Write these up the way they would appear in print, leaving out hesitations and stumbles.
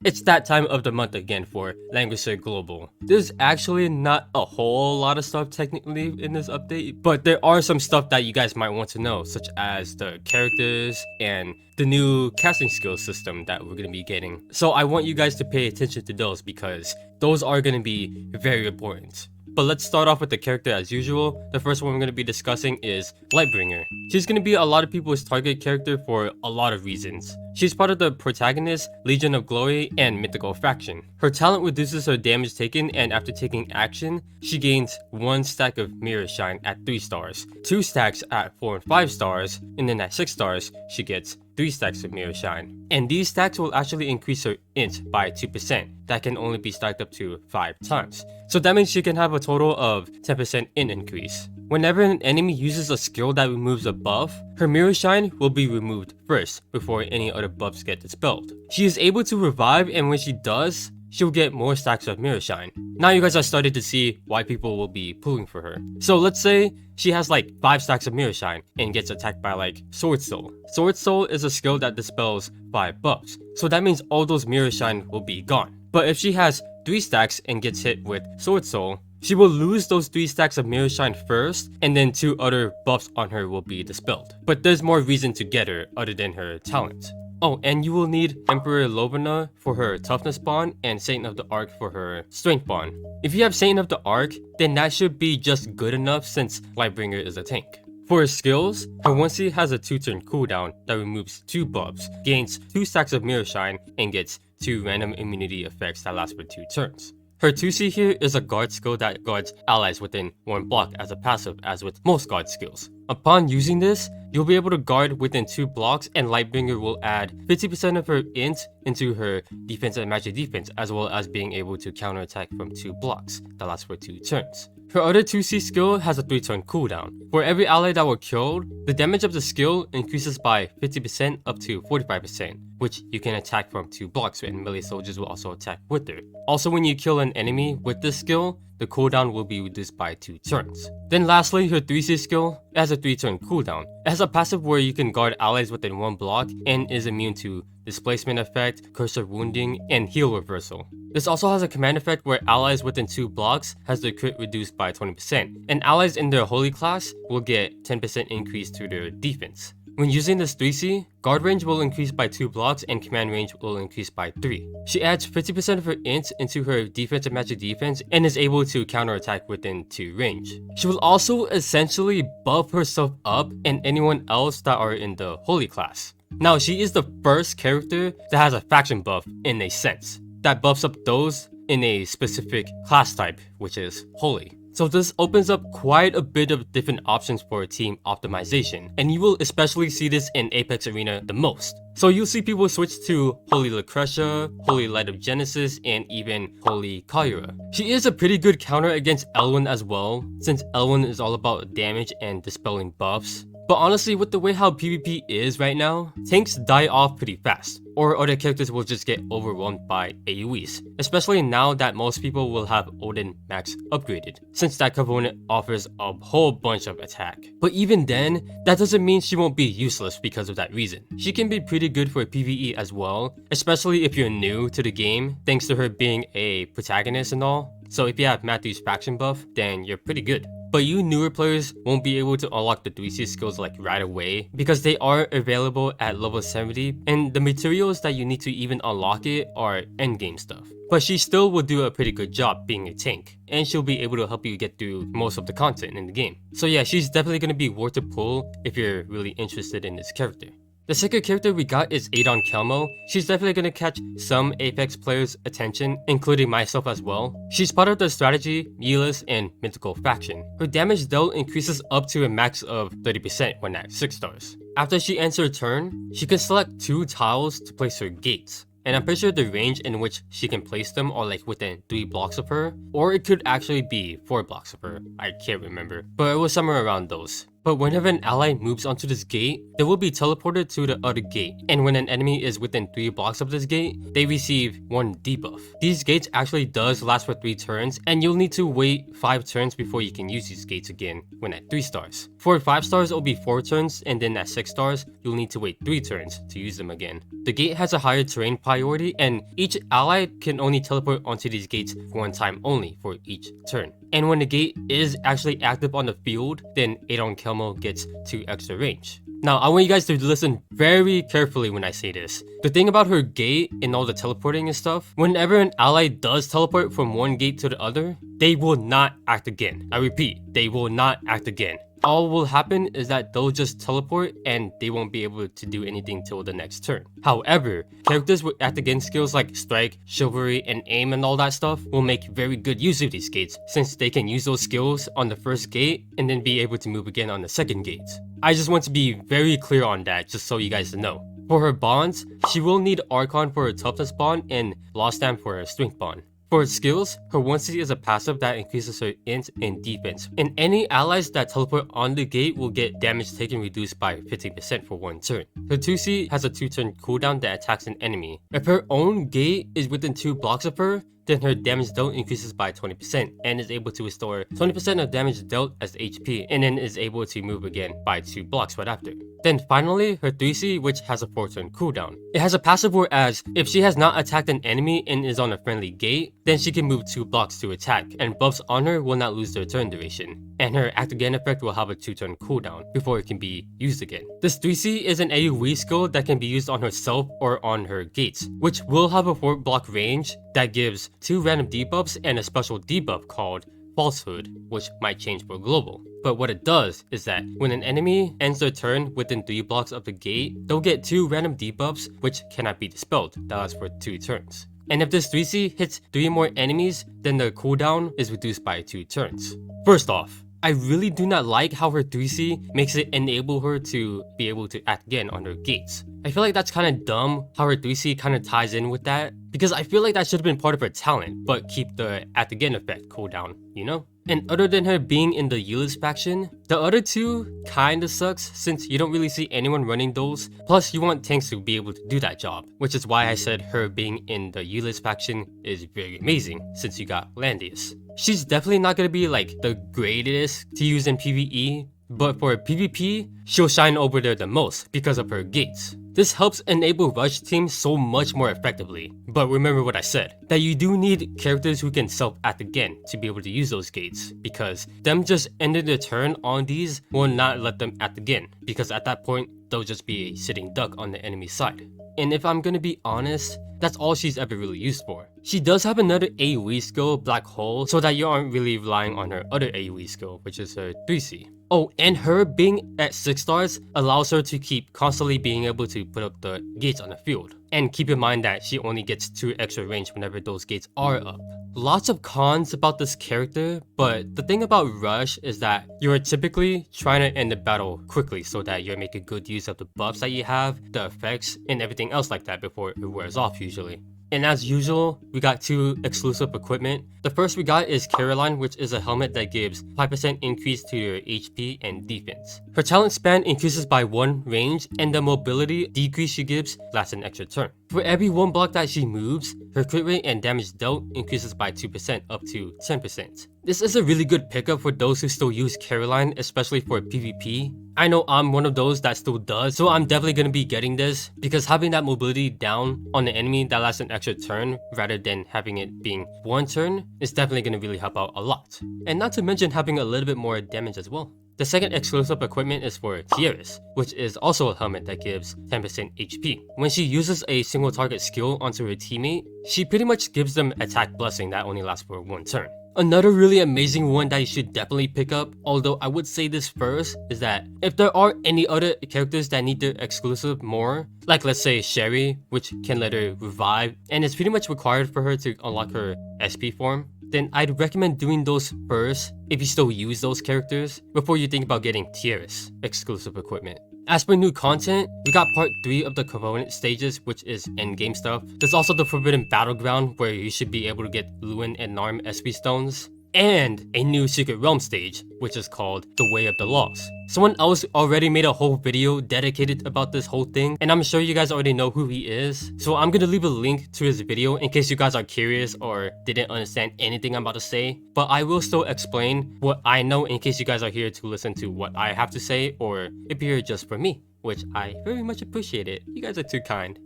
It's that time of the month again for Langrisser Global. There's actually not a whole lot of stuff technically in this update, but there are some stuff that you guys might want to know, such as the characters and the new casting skill system that we're going to be getting. So I want you guys to pay attention to those because those are going to be very important. But let's start off with the character as usual. The first one we're going to be discussing is Lightbringer. She's going to be a lot of people's target character for a lot of reasons. She's part of the protagonist, Legion of Glory, and Mythical faction. Her talent reduces her damage taken, and after taking action, she gains 1 stack of Mirror Shine at 3 stars, 2 stacks at 4 and 5 stars, and then at 6 stars, she gets 3 stacks of Mirror Shine. And these stacks will actually increase her int by 2%. That can only be stacked up to 5 times. So that means she can have a total of 10% int increase. Whenever an enemy uses a skill that removes a buff, her Mirror Shine will be removed first before any other buffs get dispelled. She is able to revive, and when she does, she'll get more stacks of Mirror Shine. Now you guys are starting to see why people will be pulling for her. So let's say she has like 5 stacks of Mirror Shine and gets attacked by like Sword Soul. Sword Soul is a skill that dispels 5 buffs. So that means all those Mirror Shine will be gone. But if she has 3 stacks and gets hit with Sword Soul, she will lose those 3 stacks of Mirror Shine first, and then 2 other buffs on her will be dispelled. But there's more reason to get her other than her talent. Oh, and you will need Emperor Lovina for her toughness bond and Saint of the Ark for her strength bond. If you have Saint of the Ark, then that should be just good enough since Lightbringer is a tank. For her skills, her 1C has a 2-turn cooldown that removes 2 buffs, gains 2 stacks of Mirror Shine, and gets 2 random immunity effects that last for 2 turns. Her 2C here is a guard skill that guards allies within 1 block as a passive, as with most guard skills. Upon using this, you'll be able to guard within 2 blocks, and Lightbringer will add 50% of her int into her defense and magic defense, as well as being able to counterattack from 2 blocks that lasts for 2 turns. Her other 2C skill has a 3-turn cooldown. For every ally that were killed, the damage of the skill increases by 50% up to 45%, which you can attack from 2 blocks, and melee soldiers will also attack with her. Also, when you kill an enemy with this skill, the cooldown will be reduced by 2 turns. Then lastly, her 3C skill has a 3-turn cooldown. It has a passive where you can guard allies within 1 block and is immune to displacement effect, cursor wounding, and heal reversal. This also has a command effect where allies within 2 blocks has their crit reduced by 20%, and allies in their holy class will get 10% increase to their defense. When using this 3C, guard range will increase by 2 blocks and command range will increase by 3. She adds 50% of her int into her defense and magic defense and is able to counterattack within 2 range. She will also essentially buff herself up and anyone else that are in the holy class. Now she is the first character that has a faction buff in a sense, that buffs up those in a specific class type, which is holy. So this opens up quite a bit of different options for team optimization, and you will especially see this in Apex Arena the most. So you'll see people switch to Holy Lucretia, Holy Light of Genesis, and even Holy Kaira. She is a pretty good counter against Elwyn as well, since Elwyn is all about damage and dispelling buffs. But honestly, with the way how PvP is right now, tanks die off pretty fast, or other characters will just get overwhelmed by AoEs, especially now that most people will have Odin Max upgraded, since that component offers a whole bunch of attack. But even then, that doesn't mean she won't be useless because of that reason. She can be pretty good for PvE as well, especially if you're new to the game, thanks to her being a protagonist and all. So if you have Matthew's faction buff, then you're pretty good. But you newer players won't be able to unlock the 3C skills like right away because they are available at level 70 and the materials that you need to even unlock it are endgame stuff. But she still will do a pretty good job being a tank, and she'll be able to help you get through most of the content in the game. So yeah, she's definitely going to be worth a pull if you're really interested in this character. The second character we got is Adankelmo. She's definitely going to catch some Apex players' attention, including myself as well. She's part of the strategy, Nelis, and mythical faction. Her damage dealt increases up to a max of 30% when at 6 stars. After she ends her turn, she can select 2 tiles to place her gates. And I'm pretty sure the range in which she can place them are like within 3 blocks of her, or it could actually be 4 blocks of her. I can't remember, but it was somewhere around those. But whenever an ally moves onto this gate, they will be teleported to the other gate, and when an enemy is within 3 blocks of this gate, they receive 1 debuff. These gates actually does last for 3 turns, and you'll need to wait 5 turns before you can use these gates again when at 3 stars. For 5 stars, it'll be 4 turns, and then at 6 stars, you'll need to wait 3 turns to use them again. The gate has a higher terrain priority, and each ally can only teleport onto these gates 1 time only for each turn. And when the gate is actually active on the field, then Adankelmo gets 2 extra range. Now, I want you guys to listen very carefully when I say this. The thing about her gate and all the teleporting and stuff, whenever an ally does teleport from one gate to the other, they will not act again. I repeat, they will not act again. All will happen is that they'll just teleport and they won't be able to do anything till the next turn. However, characters with act again skills like strike, chivalry, and aim and all that stuff will make very good use of these gates, since they can use those skills on the first gate and then be able to move again on the second gate. I just want to be very clear on that, just so you guys know. For her bonds, she will need Archon for her toughness bond and Lostam for her strength bond. For its skills, her 1C is a passive that increases her int and defense, and any allies that teleport on the gate will get damage taken reduced by 15% for 1 turn. Her 2C has a 2-turn cooldown that attacks an enemy. If her own gate is within 2 blocks of her, then her damage dealt increases by 20% and is able to restore 20% of damage dealt as HP, and then is able to move again by 2 blocks right after. Then finally, her 3C, which has a 4-turn cooldown. It has a passive whereas if she has not attacked an enemy and is on a friendly gate, then she can move 2 blocks to attack, and buffs on her will not lose their turn duration. And her act again effect will have a 2-turn cooldown before it can be used again. This 3C is an AoE skill that can be used on herself or on her gates, which will have a 4 block range that gives 2 random debuffs and a special debuff called Falsehood, which might change for global. But what it does is that when an enemy ends their turn within 3 blocks of the gate, they'll get 2 random debuffs which cannot be dispelled, that lasts for 2 turns. And if this 3C hits 3 more enemies, then the cooldown is reduced by 2 turns. First off, I really do not like how her 3C makes it enable her to be able to act again on her gates. I feel like that's kind of dumb how her 3C kind of ties in with that, because I feel like that should have been part of her talent, but keep the act again effect cooldown, you know? And other than her being in the Ulyss faction, the other 2 kinda sucks since you don't really see anyone running those, plus you want tanks to be able to do that job, which is why I said her being in the Ulyss faction is very amazing since you got Landius. She's definitely not gonna be like the greatest to use in PvE, but for PvP, she'll shine over there the most because of her gates. This helps enable rush teams so much more effectively. But remember what I said, that you do need characters who can self-act again to be able to use those gates, because them just ending their turn on these will not let them act again, because at that point, they'll just be a sitting duck on the enemy side. And if I'm gonna be honest, that's all she's ever really used for. She does have another AoE skill, Black Hole, so that you aren't really relying on her other AoE skill, which is her 3C. Oh, and her being at 6 stars allows her to keep constantly being able to put up the gates on the field. And keep in mind that she only gets 2 extra range whenever those gates are up. Lots of cons about this character, but the thing about Rush is that you're typically trying to end the battle quickly so that you're making good use of the buffs that you have, the effects, and everything else like that before it wears off usually. And as usual, we got 2 exclusive equipment. The first we got is Carolian, which is a helmet that gives 5% increase to your HP and defense. Her talent span increases by 1 range, and the mobility decrease she gives lasts an extra turn. For every 1 block that she moves, her crit rate and damage dealt increases by 2% up to 10%. This is a really good pickup for those who still use Carolian, especially for PvP. I know I'm one of those that still does, so I'm definitely going to be getting this, because having that mobility down on the enemy that lasts an extra turn rather than having it being 1 turn is definitely going to really help out a lot. And not to mention having a little bit more damage as well. The second exclusive equipment is for Tiaris, which is also a helmet that gives 10% HP. When she uses a single target skill onto her teammate, she pretty much gives them attack blessing that only lasts for 1 turn. Another really amazing one that you should definitely pick up, although I would say this first, is that if there are any other characters that need their exclusive more, like let's say Sherry, which can let her revive, and it's pretty much required for her to unlock her SP form, then I'd recommend doing those first if you still use those characters before you think about getting Tiaris exclusive equipment. As for new content, we got part 3 of the component stages, which is endgame stuff. There's also the Forbidden Battleground, where you should be able to get Lewin and Narm SP stones. and a new Secret Realm stage, which is called The Way of the Lost. Someone else already made a whole video dedicated about this whole thing, and I'm sure you guys already know who he is. So I'm gonna leave a link to his video in case you guys are curious or didn't understand anything I'm about to say. But I will still explain what I know in case you guys are here to listen to what I have to say, or if you're here just for me, which I very much appreciate it. You guys are too kind.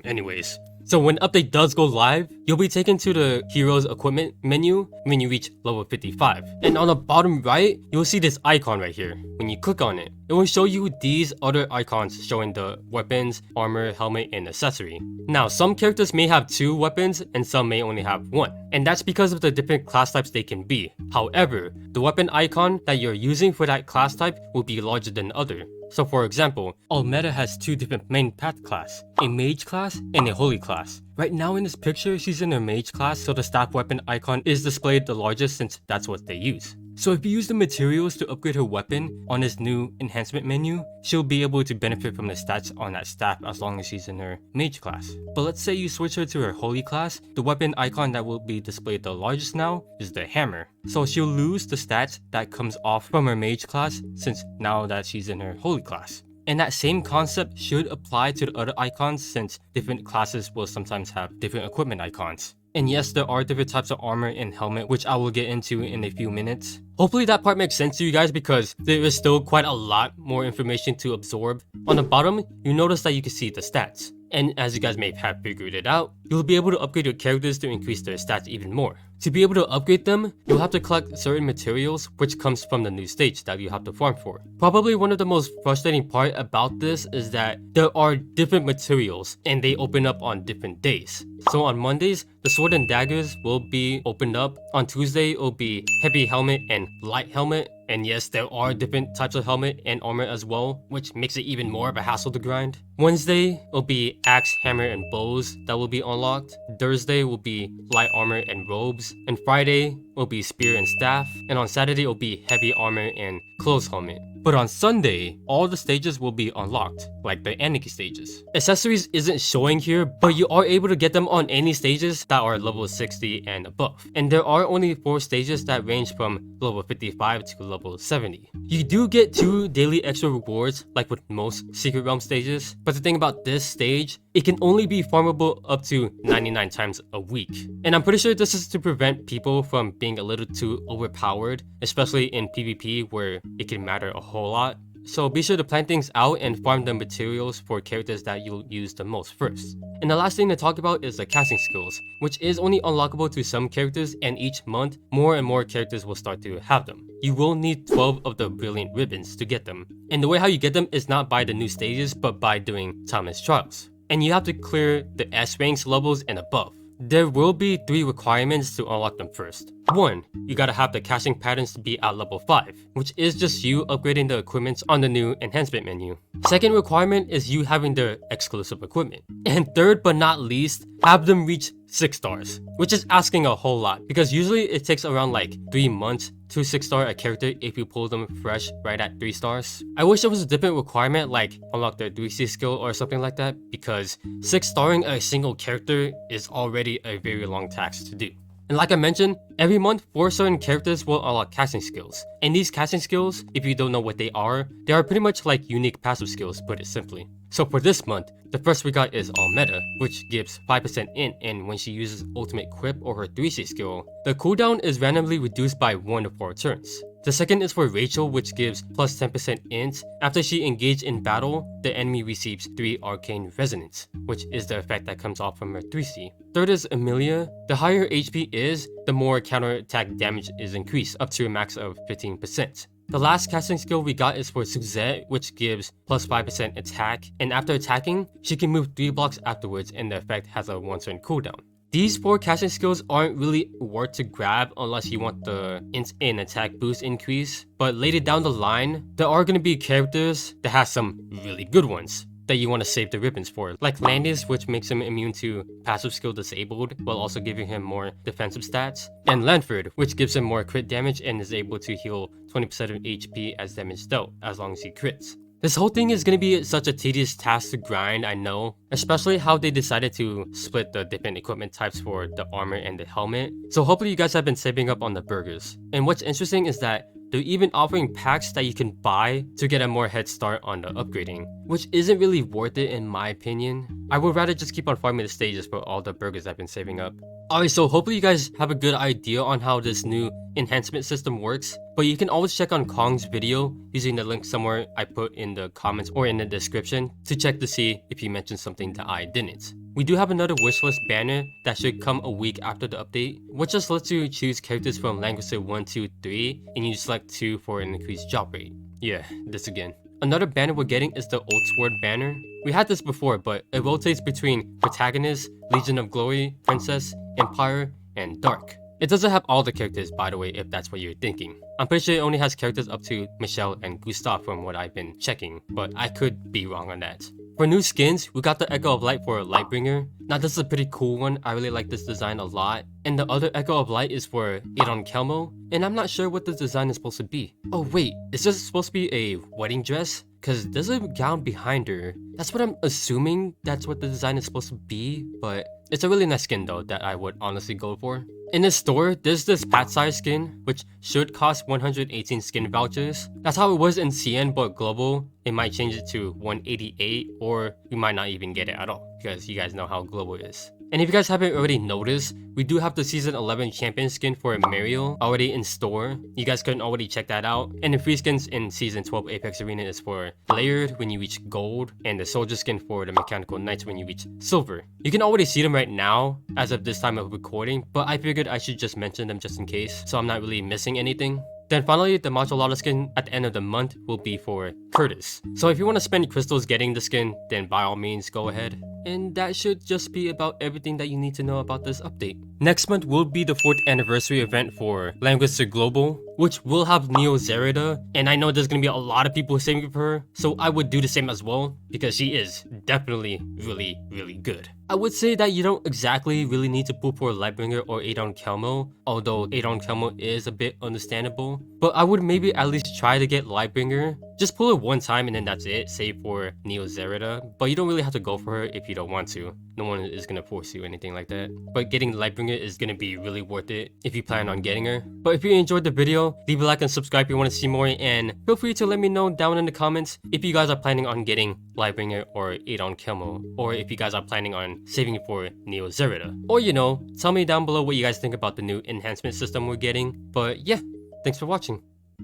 Anyways. So when update does go live, you'll be taken to the hero's equipment menu when you reach level 55. And on the bottom right, you'll see this icon right here. When you click on it, it will show you these other icons showing the weapons, armor, helmet, and accessory. Now, some characters may have 2 weapons and some may only have 1. And that's because of the different class types they can be. However, the weapon icon that you're using for that class type will be larger than other. So for example, Almeda has 2 different main path class, a mage class and a holy class. Right now in this picture, she's in her mage class, so the staff weapon icon is displayed the largest since that's what they use. So if you use the materials to upgrade her weapon on this new enhancement menu, she'll be able to benefit from the stats on that staff as long as she's in her mage class. But let's say you switch her to her holy class, the weapon icon that will be displayed the largest now is the hammer. So she'll lose the stats that comes off from her mage class since now that she's in her holy class. And that same concept should apply to the other icons since different classes will sometimes have different equipment icons. And yes, there are different types of armor and helmet, which I will get into in a few minutes. Hopefully that part makes sense to you guys because there is still quite a lot more information to absorb. On the bottom, you notice that you can see the stats. And as you guys may have figured it out, you'll be able to upgrade your characters to increase their stats even more. To be able to upgrade them, you'll have to collect certain materials, which comes from the new stage that you have to farm for. Probably one of the most frustrating part about this is that there are different materials and they open up on different days. So on Mondays, the sword and daggers will be opened up. On Tuesday, it will be heavy helmet and light helmet. And yes, there are different types of helmet and armor as well, which makes it even more of a hassle to grind. Wednesday will be axe, hammer, and bows that will be unlocked. Thursday will be light armor and robes. And Friday will be spear and staff. And on Saturday, it will be heavy armor and clothes helmet. But on Sunday, all the stages will be unlocked, like the Anarchy stages. Accessories isn't showing here, but you are able to get them on any stages that are level 60 and above. And there are only 4 stages that range from level 55 to level 70. You do get 2 daily extra rewards, like with most Secret Realm stages, but the thing about this stage, it can only be farmable up to 99 times a week. And I'm pretty sure this is to prevent people from being a little too overpowered, especially in PvP where it can matter a whole lot. So be sure to plan things out and farm the materials for characters that you'll use the most first. And the last thing to talk about is the casting skills, which is only unlockable to some characters, and each month, more and more characters will start to have them. You will need 12 of the brilliant ribbons to get them. And the way how you get them is not by the new stages, but by doing Thomas trials. And you have to clear the S ranks levels and above. There will be 3 requirements to unlock them first. 1. You gotta have the casting patterns to be at level 5, which is just you upgrading the equipment on the new enhancement menu. Second requirement is you having the exclusive equipment. And third but not least, have them reach 6 stars, which is asking a whole lot because usually it takes around like 3 months to 6 star a character if you pull them fresh right at 3 stars. I wish there was a different requirement like unlock their 3C skill or something like that because 6 starring a single character is already a very long task to do. And like I mentioned, every month 4 certain characters will unlock casting skills. And these casting skills, if you don't know what they are pretty much like unique passive skills, to put it simply. So for this month, the first we got is Almeda, which gives 5% int, and when she uses ultimate quip or her 3C skill, the cooldown is randomly reduced by 1 to 4 turns. The second is for Rachel, which gives plus 10% int. After she engaged in battle, the enemy receives 3 arcane resonance, which is the effect that comes off from her 3C. Third is Emilia. The higher HP is, the more counterattack damage is increased, up to a max of 15%. The last casting skill we got is for Suzette, which gives plus 5% attack, and after attacking, she can move 3 blocks afterwards and the effect has a 1 turn cooldown. These 4 casting skills aren't really worth to grab unless you want the int and attack boost increase, but later down the line, there are going to be characters that have some really good ones that you want to save the ribbons for, like Landis, which makes him immune to passive skill disabled while also giving him more defensive stats, and Lanford, which gives him more crit damage and is able to heal 20% of HP as damage dealt as long as he crits. This whole thing is gonna be such a tedious task to grind, I know, especially how they decided to split the different equipment types for the armor and the helmet. So hopefully you guys have been saving up on the burgers. And what's interesting is that they're even offering packs that you can buy to get a more head start on the upgrading, which isn't really worth it in my opinion. I would rather just keep on farming the stages for all the burgers I've been saving up. Alright, so hopefully you guys have a good idea on how this new enhancement system works, but you can always check on Kong's video using the link somewhere I put in the comments or in the description to check to see if he mentioned something that I didn't. We do have another wishlist banner that should come a week after the update, which just lets you choose characters from Langrisser 1, 2, 3, and you select 2 for an increased drop rate. Yeah, this again. Another banner we're getting is the Old Sword banner. We had this before, but it rotates between Protagonist, Legion of Glory, Princess, Empire, and Dark. It doesn't have all the characters, by the way, if that's what you're thinking. I'm pretty sure it only has characters up to Michelle and Gustav from what I've been checking, but I could be wrong on that. For new skins, we got the Echo of Light for Lightbringer. Now this is a pretty cool one, I really like this design a lot. And the other Echo of Light is for Adankelmo, and I'm not sure what the design is supposed to be. Oh wait, is this supposed to be a wedding dress? Cause there's a gown behind her. That's what I'm assuming that's what the design is supposed to be, but it's a really nice skin though that I would honestly go for. In this store, there's this Patsai skin, which should cost 118 skin vouchers. That's how it was in CN, but global, it might change it to 188, or we might not even get it at all, because you guys know how global is. And if you guys haven't already noticed, we do have the Season 11 Champion skin for Mario already in store. You guys can already check that out. And the free skins in Season 12 Apex Arena is for Layered when you reach Gold, and the Soldier skin for the Mechanical Knights when you reach Silver. You can already see them right now as of this time of recording, but I figured I should just mention them just in case, so I'm not really missing anything. Then finally, the Machalada skin at the end of the month will be for Curtis. So if you want to spend crystals getting the skin, then by all means go ahead. And that should just be about everything that you need to know about this update. Next month will be the 4th anniversary event for Langrisser Global, which will have Neo Zerida, and I know there's gonna be a lot of people saving for her, so I would do the same as well, because she is definitely really good. I would say that you don't exactly really need to pull for Lightbringer or Adankelmo, although Adankelmo is a bit understandable, but I would maybe at least try to get Lightbringer. Just pull it one time and then that's it, save for Neo Zerida, but you don't really have to go for her if you don't want to. No one is gonna force you or anything like that. But getting Lightbringer is gonna be really worth it if you plan on getting her. But if you enjoyed the video, leave a like and subscribe if you want to see more, and feel free to let me know down in the comments if you guys are planning on getting Lightbringer or Adankelmo, or if you guys are planning on saving for Neo Zerida. Or you know, tell me down below what you guys think about the new enhancement system we're getting. But yeah, thanks for watching.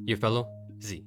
Your fellow Z.